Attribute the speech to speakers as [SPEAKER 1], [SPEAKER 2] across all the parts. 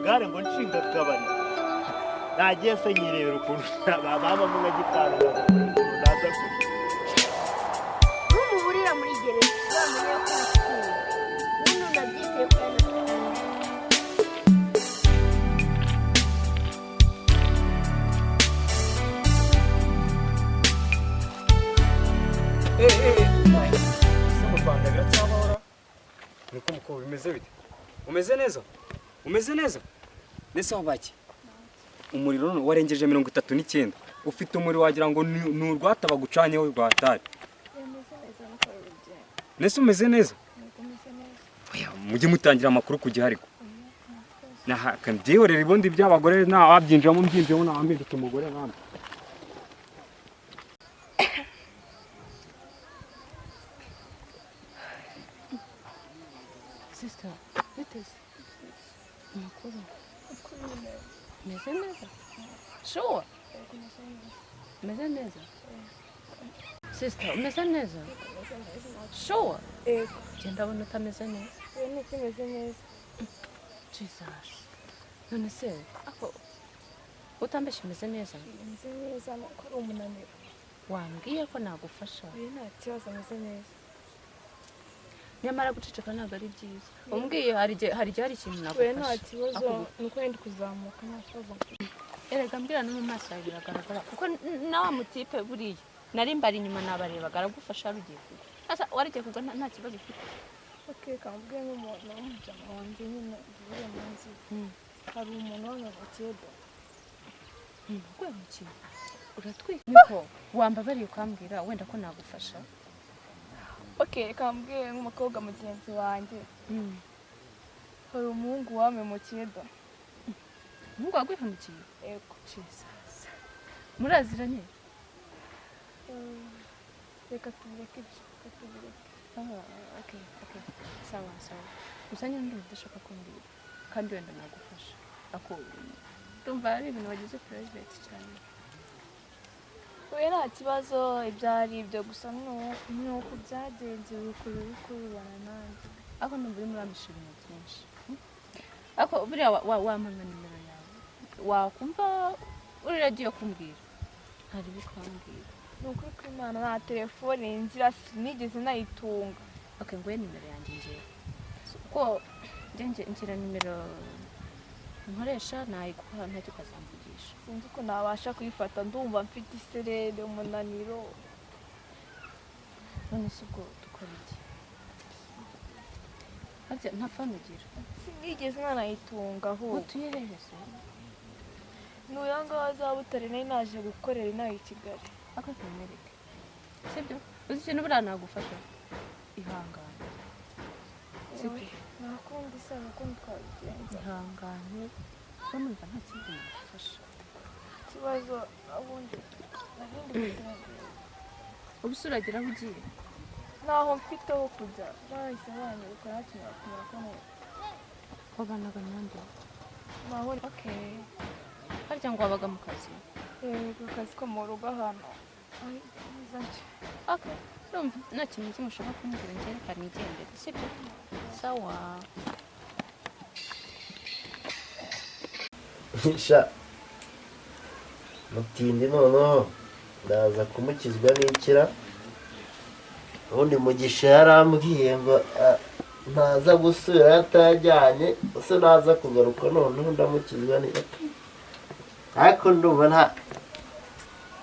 [SPEAKER 1] amagare ngo nshinga akabari nagiye se nyirebera ukuntu baba mu gitanu naza
[SPEAKER 2] n'umuburira muri gereza bamenye ko nakikuye umuntu nabyiteye ko
[SPEAKER 3] niko mukobwa bimeze bite umeze neza nese wabaki umuriro none warengeje 39 ufite umuriro wagira ngo ni urwata bagucanyeho rwatari nese umeze neza oya mujye mutangira amakuru kujya hariko naha kandiyorera ibundi by'abagore na wabyinjamo mbyinjemo na ambindutse umugore nkamwe
[SPEAKER 4] Sister, what is Makuru? Meze neza? Sure. Meze neza? Sister, umeze neza? Sure. Genda bona utameze neza.
[SPEAKER 2] kimeze neza
[SPEAKER 4] Jesus. None se, ako utambeshe umeze neza?
[SPEAKER 2] meze neza nuko ari umunaniro
[SPEAKER 4] Wambwiye ko nagufasha.
[SPEAKER 2] nta kibazo meze neza
[SPEAKER 4] Nyamara guceceka ntabwo ari byiza. Umbwiye hari ikintu
[SPEAKER 2] nta
[SPEAKER 4] nagufasha.
[SPEAKER 2] kibazo nuko yenda kuzamuka nta kibazo
[SPEAKER 4] Erega mbwira no mu maso yawe biragaragara kuko na wa mutipe buriya nari mbari inyuma nabarebaga aragufasha rugiye kugwa. Asa warigiye kugwa nta kibazo ufite.
[SPEAKER 2] Okay, kambwiye nk'umuntu w'umuryango wanjye nyine uvuye mu nzu hari umuntu w'abakecuru
[SPEAKER 4] Gwe muki. Uratwika niko wambabariye ukambwira wenda ko nagufasha.
[SPEAKER 2] okay kambwiye nk'umukobwa mugenzi wanjye hari umuhungu wamemukiye da
[SPEAKER 4] Mungu agwihamukiye.
[SPEAKER 2] yego
[SPEAKER 4] Jesus. Muraziranye?
[SPEAKER 2] reka tubireke ibyo
[SPEAKER 4] Okay. Sawa. Gusa nyine ndumva udashaka kumbwira kandi wenda nagufasha. Ako ndumva ari ibintu bagize private cyane.
[SPEAKER 2] we nta kibazo ibyari ibyo gusa nuko byagenze bikurubana nanjye
[SPEAKER 4] Ako ndumva uri muramisha ibintu byinshi. Ako buriya wamenya nimero yawe. Wakumva uragiye kumbwira. Hari bikambwira.
[SPEAKER 2] ni ukuri kw'Imana nta telefone nzira sinigeze nayitunga
[SPEAKER 4] Okay, ngwe nimero yanjye ngiye. Ko ngira nimero nkoresha nayikuha ntacyo ukazamvugisha.
[SPEAKER 2] sinzi ko nabasha kuyifata ndumva mfite iserere umunaniro
[SPEAKER 4] None se ubwo dukora iki? Harya nta fani ugira?
[SPEAKER 2] sinigeze nanayitunga ahubwo
[SPEAKER 4] Utuye hehe se?
[SPEAKER 2] n'uya ngaho za Butare nari naje gukorera inaha i Kigali
[SPEAKER 4] Ako tumereke. Sibyo? Uzi ikintu buriya nagufasha? Ihangane. Sibyo?
[SPEAKER 2] nakundi se nakundi twabigenza
[SPEAKER 4] Ihangane. Ko numva nta kindi nagufasha.
[SPEAKER 2] ikibazo abundi kugira
[SPEAKER 4] Ubu se uragira aho ugiye?
[SPEAKER 2] naho mfite aho kujya bahise banyereka nakinira kumera ko
[SPEAKER 4] Wabanaga nande?
[SPEAKER 2] naho
[SPEAKER 4] Okay. Harya ngo wabaga mu kazi?
[SPEAKER 2] yego akazi ko mu rugo hano ari nziza nje
[SPEAKER 4] Okay. Urumva nta kintu kimwe ushaka kumbwira ngerekana igendere. Sibyo? Sawa.
[SPEAKER 1] sha mutindi noneho ndaza kumukizwa n'ikira ubundi mugisha yarambwiye ngo ntaza gusubira yatajyanye ese naza kugaruka noneho ndamukizwa n'ikira ariko ndumva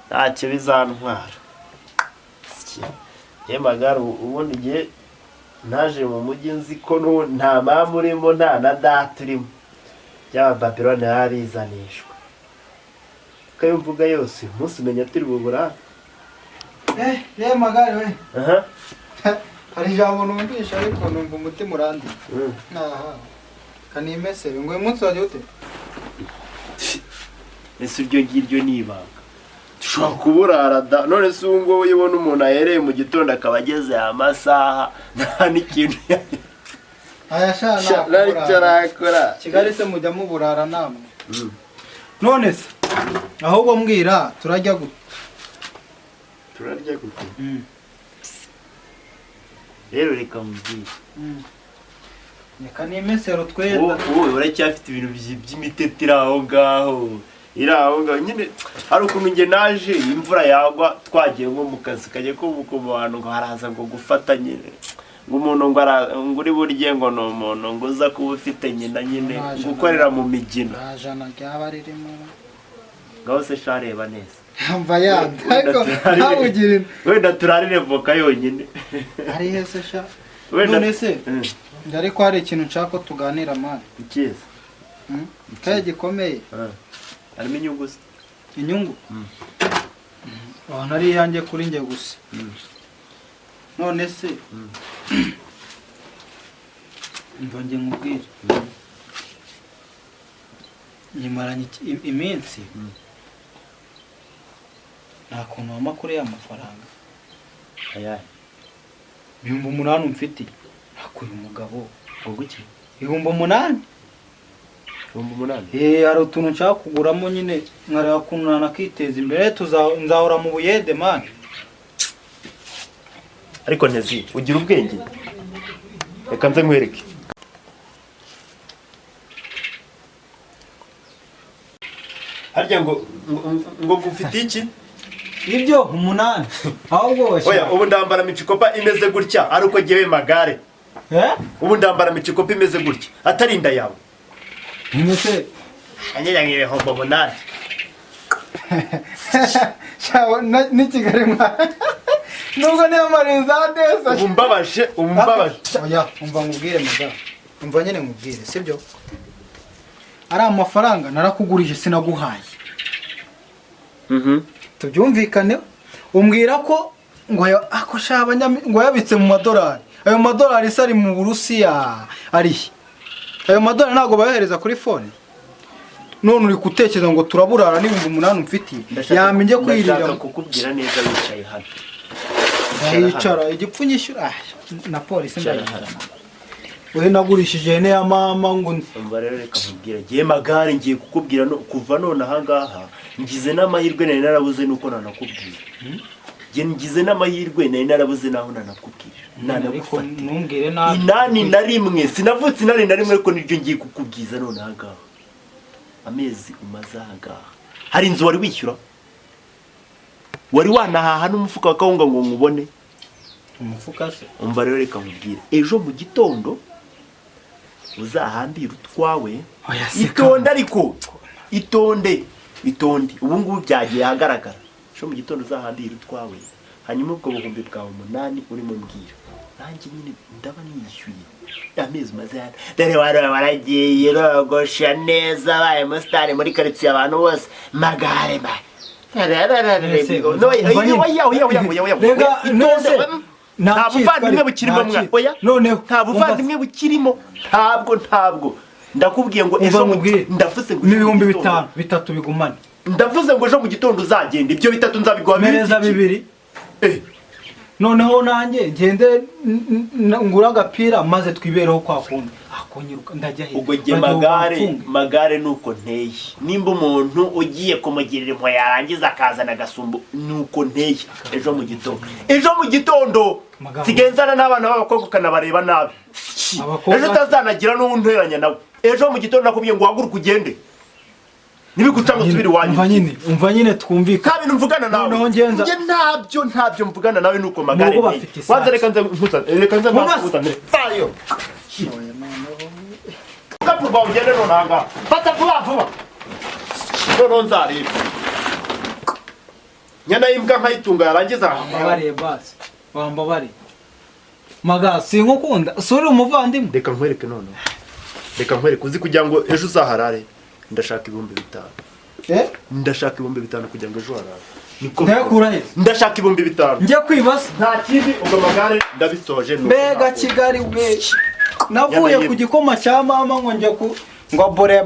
[SPEAKER 1] ntacyo bizantwara magara ubundi igihe naje mu mujyi nzi ko nta mpamvu urimo nta na data urimo byaba Babylone yarizanishwa ko iyo mvuga yose umunsi umenya turi bubura
[SPEAKER 5] magare we
[SPEAKER 1] aha
[SPEAKER 5] hari ijambo numvisha ariko numva umutima urandi aha kanimesere ngo uyu munsi wajya ute
[SPEAKER 1] ese iryo ngiryo ni ibanga dushobora kuburara da none se ubu ngubu uyibona umuntu ahereye mu gitondo akaba ageze aya masaha nta n'ikintu
[SPEAKER 5] ayashana
[SPEAKER 1] nakora
[SPEAKER 5] Kigali se mujya muburara namwe none se ahubwo mbwira turajya gute
[SPEAKER 1] turarya gute rero reka mubwire
[SPEAKER 5] reka nimesero twenda.
[SPEAKER 1] wowe uracyafite ibintu by'imiteti iri aho ngaho iri aho ngaho nyine. Hari ukuntu njye naje imvura yagwa twagiye nko mu kazi kajya ko mu bantu ngo haraza ngo gufata nyine ngo umuntu ngo uri burye ngo ni umuntu ngo uza kuba ufite nyina nyine gukorera mu migina
[SPEAKER 5] jana ryaba ririmo
[SPEAKER 1] ngaho se shareba neza
[SPEAKER 5] mva yandi ariko ntawugire
[SPEAKER 1] wenda turarire voka yonyine
[SPEAKER 5] ari hese sha none se ndari ko hari ikintu nshaka ko tuganira mani
[SPEAKER 1] ikiza
[SPEAKER 5] kaye gikomeye
[SPEAKER 1] harimo inyungu se
[SPEAKER 5] inyungu nari yanjye kuri njye gusa none se mvange nkubwire nyimaranye iminsi nta kuntu wama kuri y'amafaranga
[SPEAKER 1] ayahe
[SPEAKER 5] 8,000 mfite hakuye umugabo
[SPEAKER 1] ngo iki
[SPEAKER 5] 8,000 hari utuntu nshaka kuguramo nyine nkareba ukuntu nakiteza imbere nzahora mu buyede mani.
[SPEAKER 1] ariko Nezi ugira ubwenge reka nze nkwereke harya ngo gufite iki
[SPEAKER 5] ibyo 8 ahubwo
[SPEAKER 1] oya ubu ndambara micikopa imeze gutya ari uko giye magare ubu ndambara micikopa imeze gutya atari inda yawe
[SPEAKER 5] Nse
[SPEAKER 1] anyanya ngiye hombo bonari
[SPEAKER 5] Shawo ni Kigali mwa Nuko ne mariza desa
[SPEAKER 1] umbabaje
[SPEAKER 5] oya umva ngubwire maga umva nyene ngubwire sibyo ari amafaranga narakugurije sinaguhaye tubyumvikane umbwira ko ngo ako shaba ngo yabitse mu madolari ayo madolari sari mu Burusiya ari ayo madolari ntago bayohereza kuri phone none uri gutekereza ngo turaburara n'ibihumbi 8 mfitiye yamenye kwirira
[SPEAKER 1] ndashaka kukubwira neza wicaye hano
[SPEAKER 5] yicara igipfunyishyura na polisi ndayihara we nagurishije ne ya mama ngo
[SPEAKER 1] umva rero reka nkubwira giye magare ngiye kukubwira no kuva none ahangaha ngize n'amahirwe nari narabuze nuko nanakubwira ngize n'amahirwe nari narabuze naho nanakubwira
[SPEAKER 5] ariko numbwire na
[SPEAKER 1] inani na rimwe sinavutse inani na rimwe ariko niryo ngiye kukubwiza none ahangaha amezi umaze ahangaha hari inzu wari wishyura wari wanahaha n'umufuka wa kawunga ngo nkubone
[SPEAKER 5] umufuka se
[SPEAKER 1] umva rero reka nkubwire ejo mu gitondo uzahambira utwawe itonde ariko itonde ubu ngubu byagiye ahagaragara ejo mu gitondo uzahambira utwawe hanyuma ubwo buhumbi bwawe 8 urimo mbwira nanjye nyine ndaba niyishyuye amezi umaze hano dore waragiye rogosha neza baye musitari muri karitsiye abantu bose magare ba nta buvandimwe bukirimo mwa oya nta buvandimwe bukirimo ntabwo ndakubwiye ngo ejo ndavuze ngo
[SPEAKER 5] n'ibihumbi 5 3 bigumane
[SPEAKER 1] ndavuze ngo ejo mu gitondo uzagenda ibyo 3 nzabiguha
[SPEAKER 5] mereza 2 noneho nanjye ngende ngura agapira maze twibereho kwa kundi akonyiruka ndajya he
[SPEAKER 1] ubwo giye magare nuko nteye nimba umuntu ugiye kumugirira impo yarangiza akazana gasumbu nuko nteye ejo mu gitondo sigenzana n'abana b'abakobwa kanabareba nabi ejo tazanagira n'unteranya nawe ejo mu gitondo nakubwiye ngo waguruka ugende nibiguca ngo subiri wanyu
[SPEAKER 5] umva nyine twumvika
[SPEAKER 1] kabintu mvugana nawe
[SPEAKER 5] noneho ngenza
[SPEAKER 1] nge ntabyo mvugana nawe nuko magare wanze reka nze mpuzane fayo kapurwa ugende nonanga fata vuba noneho nzareba nyana y'imbwa nkayitunga yarangiza
[SPEAKER 5] wambabariye basi wambabariye maga sinkukunda suri umuvandimwe
[SPEAKER 1] reka nkwereke noneho reka nkwereke uzi kugira ngo ejo uzaharare ndashaka 5,000 ndashaka 5,000 kugira ngo ejo harare niko
[SPEAKER 5] ndakurahe
[SPEAKER 1] ndashaka 5,000
[SPEAKER 5] njye kwibasa
[SPEAKER 1] nta kindi ubwo magare ndabisoje
[SPEAKER 5] mbega Kigali we navuye ku gikoma cya mama ngo njye ngo bore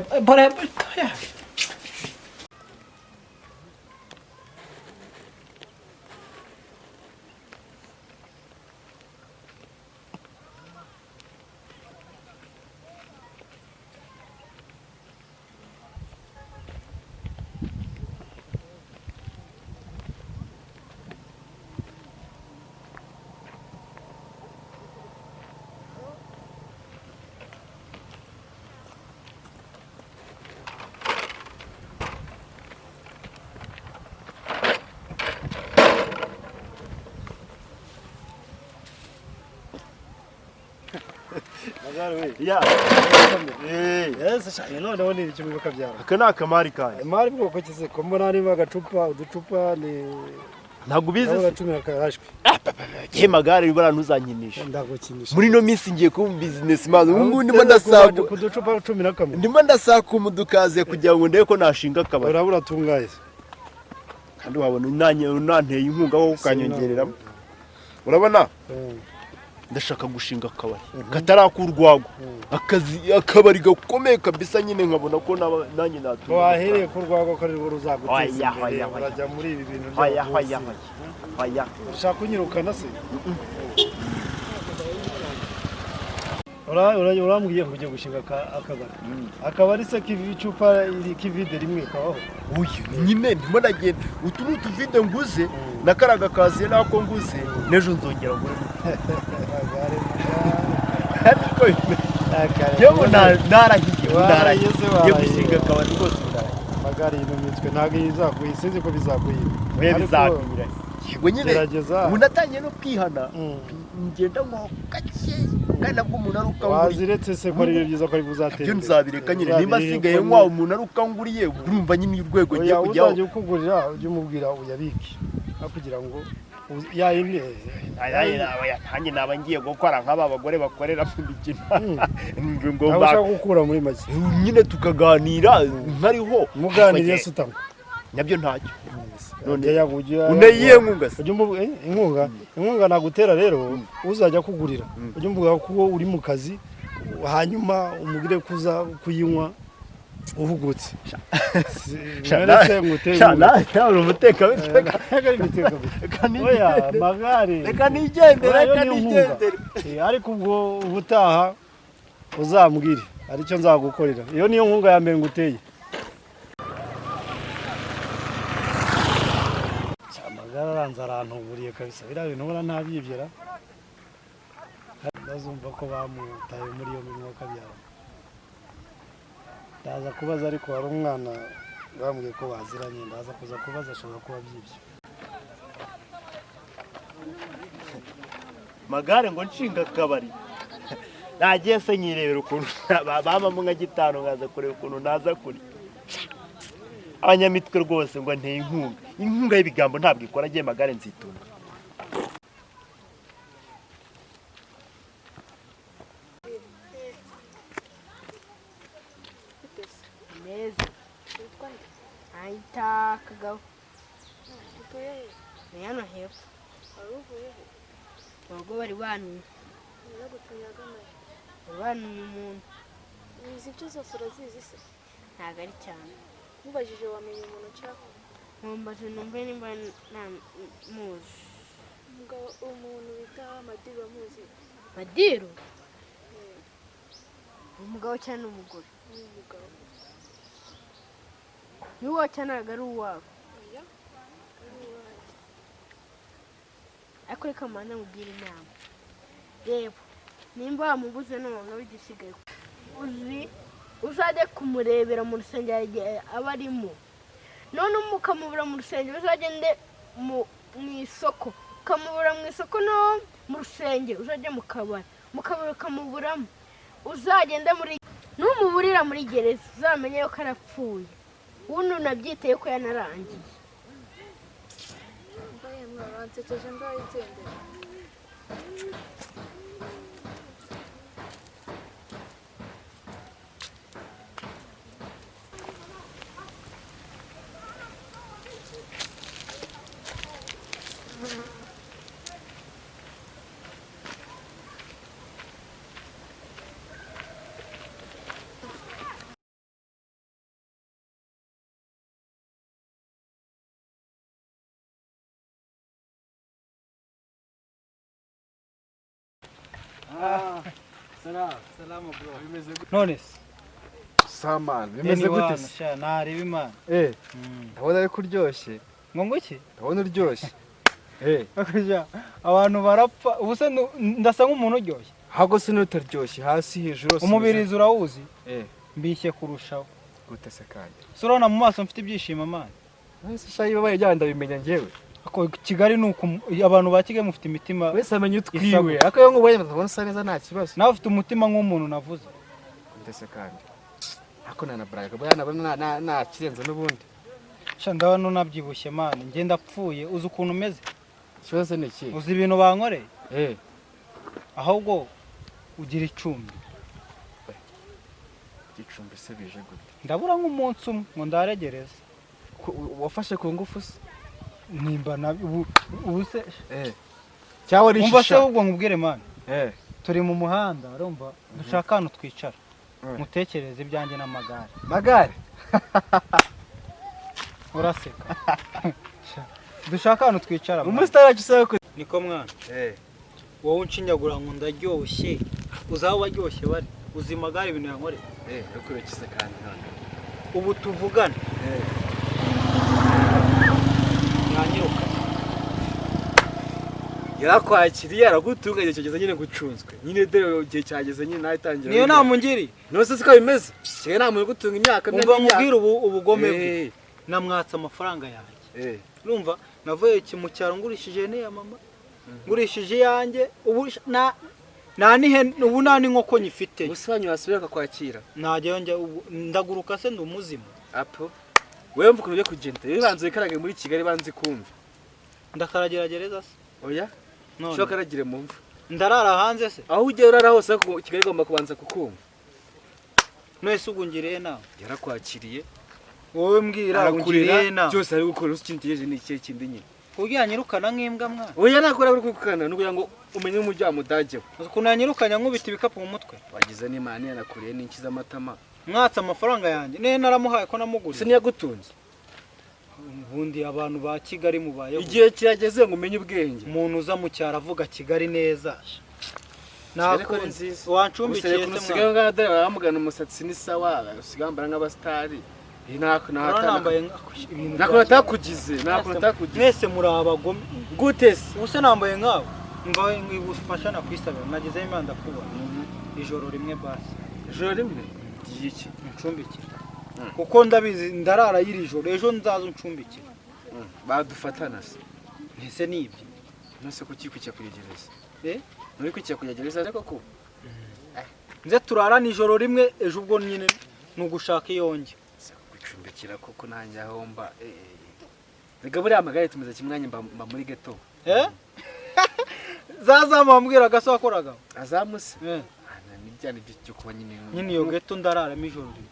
[SPEAKER 6] magare we
[SPEAKER 1] ya
[SPEAKER 6] yese cyane noneho ni iki mwibuka byara
[SPEAKER 1] aka ni akamari kanjye
[SPEAKER 6] imari bwoko kize ko mbona harimo agacupa uducupa ni
[SPEAKER 1] ntabwo ubizi
[SPEAKER 6] nawe
[SPEAKER 1] se
[SPEAKER 6] gacumi karashwe
[SPEAKER 1] ye magare bibara ntuzankinisha
[SPEAKER 6] ndagukinisha
[SPEAKER 1] muri no minsi ngiye kuba business man ubu ngubu ndimo ndasaka
[SPEAKER 6] ku ducupa 11
[SPEAKER 1] ndimo ndasaka umudukaze kugira ngo ndebe ko nashinga akabari
[SPEAKER 6] urabura tungaye
[SPEAKER 1] kandi wabona unanteye inkunga wo kukanyongereramo urabona ndashaka gushinga akabari katarakurwagwa akabari gakomeye kabisa nyine nkabona ko nanjye natuma
[SPEAKER 6] wahereye ku rwago ko ari ruzaguteza imbere urajya muri ibi bintu
[SPEAKER 1] Oya.
[SPEAKER 6] ushaka kunyirukana se urambwiye ngo ujye gushinga akabari akabari se k'icupa k'ivide rimwe kabaho
[SPEAKER 1] uyu nyine ndimo ndagenda utu ni utuvide nguze nakaraga kaziye nako nguze n'ejo nzongera ngure ariko yewe narahiye yo gushinga akabari rwose
[SPEAKER 6] magari ino mitwe ntabwo izakuye sinzi ko bizakuye
[SPEAKER 1] we bizakwira yego nyine
[SPEAKER 6] gerageza
[SPEAKER 1] ubu natangiye no kwihana ngenda ngo gake kandi nabwo umuntu ari ukanguriye
[SPEAKER 6] waziretse se ko ari byiza ko ari buzatera
[SPEAKER 1] ibyo nzabireka nyine nimba asigaye nkwa umuntu ari ukanguriye urumva nyine urwego ngiye kujyaho
[SPEAKER 6] uzajya ukugurira ujye umubwira uyabike kugira ngo yayindi
[SPEAKER 1] nanjye naba ngiye gukora nk'aba bagore bakorera mu mikino ngo
[SPEAKER 6] ushaka gukura muri make
[SPEAKER 1] nyine tukaganira nkariho
[SPEAKER 6] muganiriye se utanga
[SPEAKER 1] nabyo ntacyo
[SPEAKER 6] none yagugiye
[SPEAKER 1] unayiye nkunga se
[SPEAKER 6] inkunga nagutera rero uzajya kugurira ujye umvuga ko uri mu kazi hanyuma umugire kuza kuyinywa uhugutse
[SPEAKER 1] ntabwo umuteka
[SPEAKER 6] oya magare
[SPEAKER 1] reka nigendere
[SPEAKER 6] ariko ubwo ubutaha uzambwire aricyo nzagukorera iyo niyo nkunga ya mbere nguteye amagare aranze arantuburiye kabisa biriya bintu ubona ntabyibyera ndazumva ko bamutaye muri iyo mirimo kabyara ndaza kubaza ariko hari umwana bambwiye ko baziranye ndaza kuza kubaza ashobora kuba byibye
[SPEAKER 1] magare ngo nshinga akabari nagiye se nyirebera ukuntu bamamo nka gitanu nkaza kureba ukuntu naza kuri abanyamitwe rwose ngo nteye inkunga y'ibigambo ntabwo ikora agiye magare nzitunga
[SPEAKER 2] neza ahita kagabo ni hano hepfo ubwo bari banuye banuye umuntu
[SPEAKER 7] uzi ibyo zose urazizi se
[SPEAKER 2] ntabwo ari cyane
[SPEAKER 7] mubajije wamenye umuntu cyangwa
[SPEAKER 2] nkumbaje numve nimba muzi
[SPEAKER 7] umuntu bita Madiru amuzi
[SPEAKER 2] Madiru umugabo cyane n'umugore
[SPEAKER 7] umugabo
[SPEAKER 2] ni wowe cyane ntabwo ari uwabo ariko reka mbanza nkubwire inama reba nimba wamubuze n'umuntu w'igisigaye uzajya kumurebera mu rusengero igihe aba arimo none mukamubura mu rusengero uzagende mu isoko ukamubura mu isoko no mu rusengero uzajya mu kabari ukamuburamo uzagenda muri numuburira muri gereza uzamenye yuko arapfuye ubundi unabyiteye ko yanarangiye
[SPEAKER 7] mbaye mwaransekeje ngaho igendera
[SPEAKER 5] none
[SPEAKER 6] samani
[SPEAKER 5] bimeze gute se nareba imana
[SPEAKER 6] ndabona ari kuryoshye
[SPEAKER 5] ngo nguki
[SPEAKER 6] ndabona uryoshye
[SPEAKER 5] abantu barapfa ubu se ndasa nk'umuntu uryoshye
[SPEAKER 6] ahubwo se n'utaryoshye hasi hejuru
[SPEAKER 5] umubirizi urawuzi mbishye kurushaho
[SPEAKER 6] gute se kandi
[SPEAKER 5] se urabona mu maso mfite ibyishimo amana
[SPEAKER 6] ese shayi babaye njyana ndabimenya njyewe
[SPEAKER 5] Ako Kigali ni uko abantu ba Kigali mufite imitima
[SPEAKER 8] wese amenye
[SPEAKER 5] Isabwa.
[SPEAKER 8] utwiwe ariko yo ngubonye ndabona usa neza nta kibazo
[SPEAKER 5] nawe ufite umutima nk'umuntu navuze.
[SPEAKER 8] ndetse kandi ako nana braga bwana nabona nta kirenze n'ubundi
[SPEAKER 5] Sha ndabona unabyibushye mani njye ndapfuye uzi ukuntu umeze
[SPEAKER 8] ikibazo ni iki
[SPEAKER 5] uzi ibintu bankoreye
[SPEAKER 8] eh
[SPEAKER 5] ahubwo ugira icumbi
[SPEAKER 8] gicumbi se bije gute
[SPEAKER 5] ndabura nk'umunsi umwe ngo ndaregereze
[SPEAKER 8] wafashe ku ngufu se
[SPEAKER 5] nimba na ubu se
[SPEAKER 8] cyawe
[SPEAKER 5] umva se
[SPEAKER 8] rishisha
[SPEAKER 5] ahubwo nkubwire mani
[SPEAKER 8] eh
[SPEAKER 5] turi mu muhanda urumva dushaka ahantu twicara mutekereze ibyanjye n'amagare
[SPEAKER 8] magare
[SPEAKER 5] uraseka dushaka ahantu twicara mani.
[SPEAKER 8] umusitari cyusaba ko
[SPEAKER 5] niko mwana wowe unshinyagura ngo ndaryoshye uzaho baryoshye bari uzi amagare ibintu yankoreye
[SPEAKER 8] ukurikise kandi none
[SPEAKER 5] ubu tuvugana ntanyiruka
[SPEAKER 8] yarakwakiriye aragutunganya cyageze nyine gucunzwe nyine dore igihe cyageze nyine nawe itangira
[SPEAKER 5] niyo nama ungiriye
[SPEAKER 8] nose siko bimeze kigali nta muntu gutunga imyaka
[SPEAKER 5] umva nkubwire ubugome bwe namwatse amafaranga yanjye urumva navuye mu cyaro ngurishije ne ya mama ngurishije yanjye ubu ubu nta n'inkoko nyifite
[SPEAKER 8] ubusanyu wasubira akakwakira
[SPEAKER 5] najyayo njya ndaguruka se ndi umuzima
[SPEAKER 8] apo wewe mvuga ukuntu kugenda iyo banze wikarage muri Kigali banze kumva
[SPEAKER 5] ndakaragira gereza se
[SPEAKER 8] oya
[SPEAKER 5] none
[SPEAKER 8] shoka karagire mu mva
[SPEAKER 5] ndarara hanze se
[SPEAKER 8] aho ugiye urara hose ariko Kigali igomba kubanza kukumva
[SPEAKER 5] nese ugungiriye nawe
[SPEAKER 8] yarakwakiriye
[SPEAKER 5] wowe mbwira
[SPEAKER 8] arakurira
[SPEAKER 5] nawe
[SPEAKER 8] byose ari gukora ukintegereje ni ikihe kindi nyine
[SPEAKER 5] kugira nyirukana nk'imbwa mwana
[SPEAKER 8] oya nakora uri kwikana nukugira ngo umenye umujya mudajeho
[SPEAKER 5] ukuntu yanyirukanya nkubita ibikapu mu mutwe
[SPEAKER 8] wagize n'Imana yanakuriye n'inki z'amatama
[SPEAKER 5] mwatse amafaranga yanjye ne naramuhaye ko namuguriye
[SPEAKER 8] se niyagutunze
[SPEAKER 5] ubundi abantu ba Kigali mubayeho
[SPEAKER 8] igihe kirageze ngo umenye ubwenge
[SPEAKER 5] umuntu uza mu cyaro avuga Kigali neza
[SPEAKER 8] nako nziza
[SPEAKER 5] wancumbikiye se
[SPEAKER 8] usigaye ngana dore baramugana umusatsi ni sawa usigambara nk'abastari nako natakugize
[SPEAKER 5] mwese muri abagome
[SPEAKER 8] gute se
[SPEAKER 5] ubuse nambaye nkawe mbaye ngufasha nakwisabira nagize Imana ndakubona ijoro rimwe basi
[SPEAKER 8] ijoro rimwe iki
[SPEAKER 5] ncumbikira kuko ndabizi ndarara yiri joro ejo nzaza uncumbikira
[SPEAKER 8] badufatana se
[SPEAKER 5] ntese nibyo
[SPEAKER 8] nose kuki kuyegereza nuri kuyegereza ariko ko
[SPEAKER 5] nze turarana ijoro rimwe ejo ubwo nyine nugushaka iyonge
[SPEAKER 8] gucumbikira koko nanjye ahomba rega buriya amagare tumeze kimwanya mba muri ghetto
[SPEAKER 5] zazamambwira gaso wakoraga
[SPEAKER 8] azamuse nijyane byo kuba
[SPEAKER 5] nyine iyo ghetto ndararamo ijoro rimwe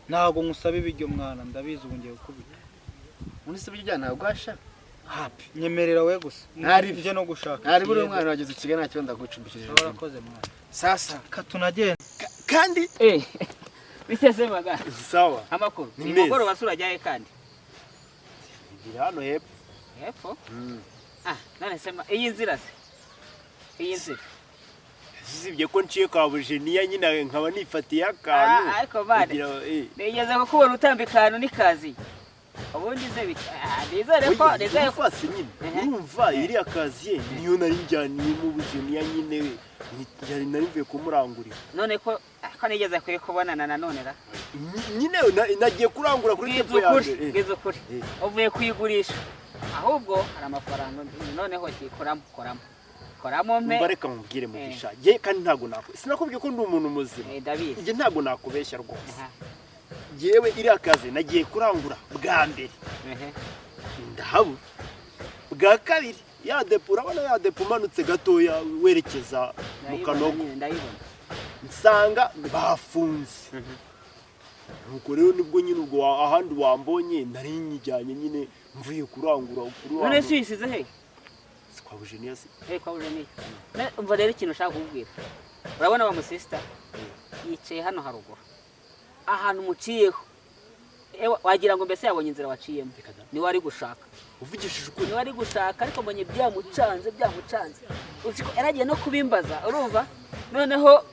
[SPEAKER 5] ntago nkusaba ibiryo mwana ndabizi ubu ngiye gukubita
[SPEAKER 8] undi se bijyana ntabwo gwasha
[SPEAKER 5] happy nyemerera we gusa nje no gushaka
[SPEAKER 8] ntari buri umwana wageze Kigali ntacyo ndagucumbikije
[SPEAKER 5] urakoze mwana
[SPEAKER 8] sasa
[SPEAKER 5] katunagenda
[SPEAKER 1] kandi
[SPEAKER 9] biteze magana
[SPEAKER 1] sawa
[SPEAKER 9] amakuru nimugoro basura jyaye kandi
[SPEAKER 1] ngira hano
[SPEAKER 9] hepfo none sema iyi nzira se iyi nzira
[SPEAKER 1] zibye ko nciye kwa Bujeniya nyine nkaba nifatiye akantu
[SPEAKER 9] ariko bane nigeze kubona utambikano nikazi ubundi ze bizere ko
[SPEAKER 1] fasi nyine urumva iri akazi niyo nari njyaniye mu Bujeniya nyine yari narivuye kumurangurira
[SPEAKER 9] none ko nigeze kuri kubonana na none ra
[SPEAKER 1] nyine nagiye kurangura kuri tepo yanjye
[SPEAKER 9] ngize ukuri uvuye kuyigurisha ahubwo hari amafaranga noneho koramo mpe
[SPEAKER 1] mbareka mubwire mugisha ye kandi ntago sinakubwiye ko ndi umuntu muzima njye ntago nakubeshya rwose yewe iri akazi nagiye kurangura bwa mbere ndahabura bwa kabiri ya depo urabona ya depo umanutse gatoya werekeza mu Kanogo nsanga bafunze nuko rero nibwo nyine ubwo ahandi wambonye nari nyijyanye nyine mvuye kurangura
[SPEAKER 9] none sisize he
[SPEAKER 1] kwa Bujeniya se
[SPEAKER 9] kwa Bujeniya umva rero ikintu ushaka kubwira urabona wa musista yicaye hano haruguru ahantu muciyeho wagira ngo mbese yabonye inzira waciyemo ni wari gushaka
[SPEAKER 1] uvugishije ukuri
[SPEAKER 9] ni wari gushaka ariko mbonye byamucanze yaragiye no kubimbaza urumva noneho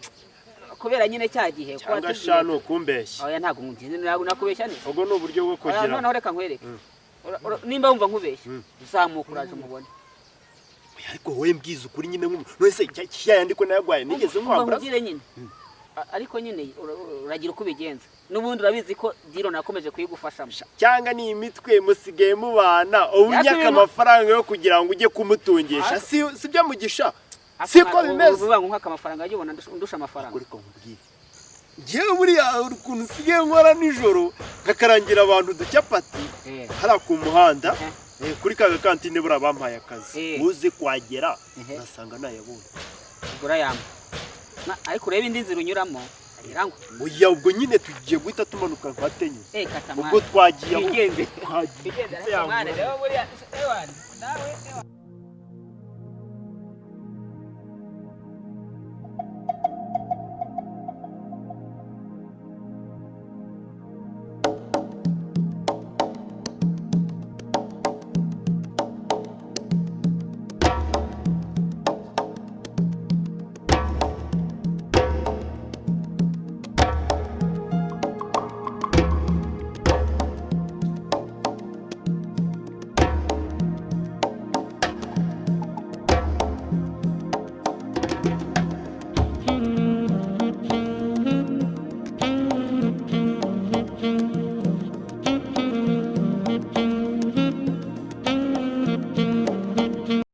[SPEAKER 9] kubera nyine cya gihe
[SPEAKER 1] cyangwa shano kumbeshya
[SPEAKER 9] oya ntago nakubeshya neza
[SPEAKER 1] ubwo ni uburyo bwo kugira
[SPEAKER 9] noneho reka nkwereke nimba wumva nkubeshya uzamuka uraje mubone
[SPEAKER 1] ariko wowe mbwiza ukuri nyine none cyayandiko nayagwaye nigeze nkwambura
[SPEAKER 9] nyine ariko nyine uragira uko ubigenza n'ubundi urabizi ko diro nakomeje kuyigufashamo
[SPEAKER 1] cyangwa ni imitwe musigaye mubana ubunyaka amafaranga yo kugira ngo ujye kumutungisha si byo mugisha siko bimeze
[SPEAKER 9] uvuga ngo nkaka amafaranga yibona ndusha amafaranga
[SPEAKER 1] ariko nkubwiye ngewe buriya ukuntu usigaye nkora nijoro nkakarangira abantu uducyapati hariya ku muhanda kuri ka gakantine buriya bampaye akazi muze kwagera urasanga nayabonye
[SPEAKER 9] ugura yamba ariko urebe indi nzira unyuramo irangwa
[SPEAKER 1] oya ubwo nyine tugiye guhita tumanuka nka tenyu ubwo twagiye
[SPEAKER 9] igende igende ariko mwana rero buriya nawe